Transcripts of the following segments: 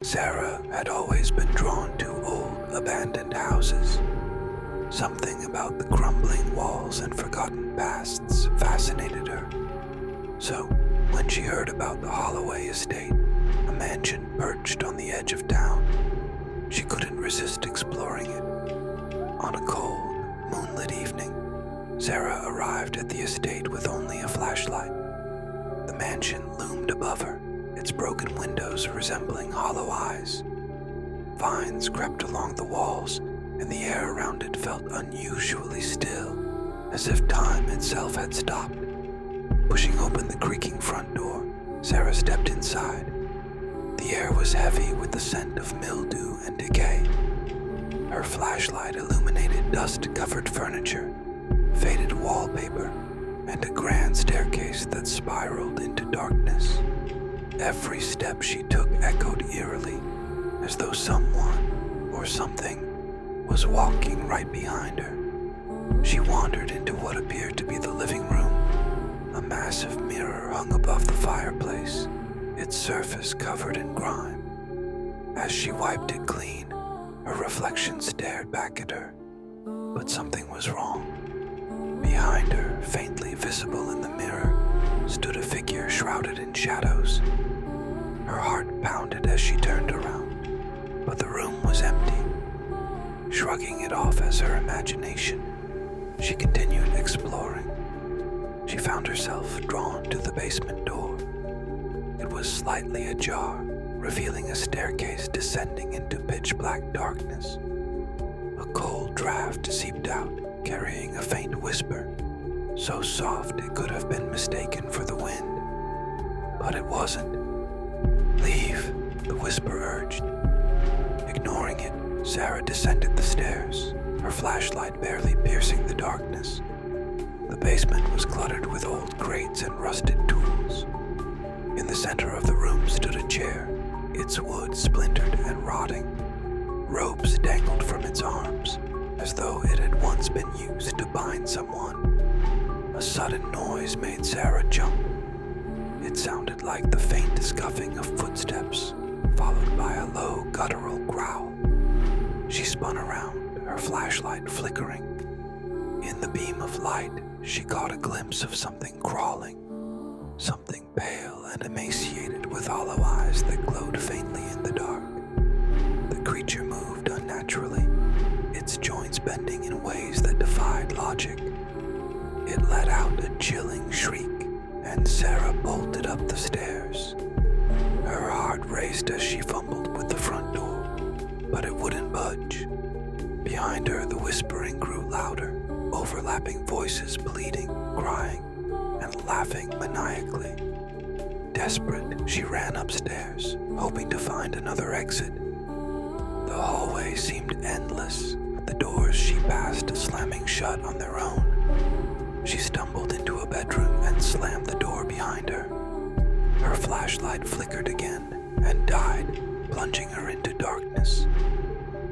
Sarah had always been drawn to old, abandoned houses. Something about the crumbling walls and forgotten pasts fascinated her. So, when she heard about the Holloway estate, a mansion perched on the edge of town, she couldn't resist exploring it. On a cold, moonlit evening, Sarah arrived at the estate with only a flashlight. The mansion loomed above her, its broken windows resembling hollow eyes. Vines crept along the walls, and the air around it felt unusually still, as if time itself had stopped. Pushing open the creaking front door, Sarah stepped inside. The air was heavy with the scent of mildew and decay. Her flashlight illuminated dust-covered furniture, faded wallpaper, and a grand staircase that spiraled into darkness. Every step she took echoed eerily, as though someone or something was walking right behind her. She wandered into what appeared to be the living room. A massive mirror hung above the fireplace, its surface covered in grime. As she wiped it clean, her reflection stared back at her. But something was wrong. Behind her, faintly visible in the mirror, stood a figure shrouded in shadows. Her heart pounded as she turned around, but the room was empty. Shrugging it off as her imagination, she continued exploring. She found herself drawn to the basement door. It was slightly ajar, revealing a staircase descending into pitch-black darkness. A cold draft seeped out, carrying a faint whisper, so soft it could have been mistaken for the wind. But it wasn't. "Leave," the whisper urged. Ignoring it, Sarah descended the stairs, her flashlight barely piercing the darkness. The basement was cluttered with old crates and rusted tools. In the center of the room stood a chair, its wood splintered and rotting. Ropes dangled from its arms, as though it had once been used to bind someone. A sudden noise made Sarah jump. It sounded like the faint scuffing of footsteps, followed by a low guttural growl. She spun around, her flashlight flickering. In the beam of light, she caught a glimpse of something crawling. Something pale and emaciated with hollow eyes that glowed faintly in the dark. The creature moved unnaturally, its joints bending in ways that defied logic. It let out a chilling shriek, and Sarah bolted up the stairs. Her heart raced as she fumbled with the front door, but it wouldn't budge. Behind her, the whispering grew louder, overlapping voices pleading, crying, and laughing maniacally. Desperate, she ran upstairs, hoping to find another exit. The hallway seemed endless, the doors she passed slamming shut on their own. She stumbled into a bedroom and slammed the door behind her. Her flashlight flickered again and died, plunging her into darkness.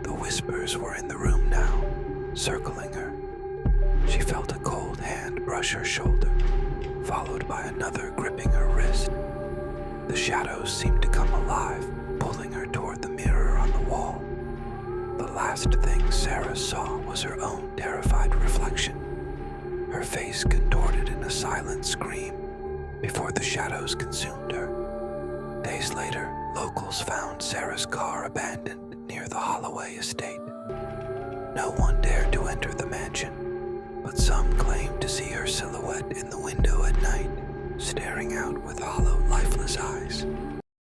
The whispers were in the room now, circling her. She felt a cold hand brush her shoulder, followed by another gripping her wrist. The shadows seemed to come alive, pulling her toward the mirror on the wall. The last thing Sarah saw was her own terrified reflection, her face contorted in a silent scream before the shadows consumed her. Days later, locals found Sarah's car abandoned near the Holloway estate. No one dared to enter the mansion, but some claimed to see her silhouette in the window at night, staring out with hollow, lifeless eyes.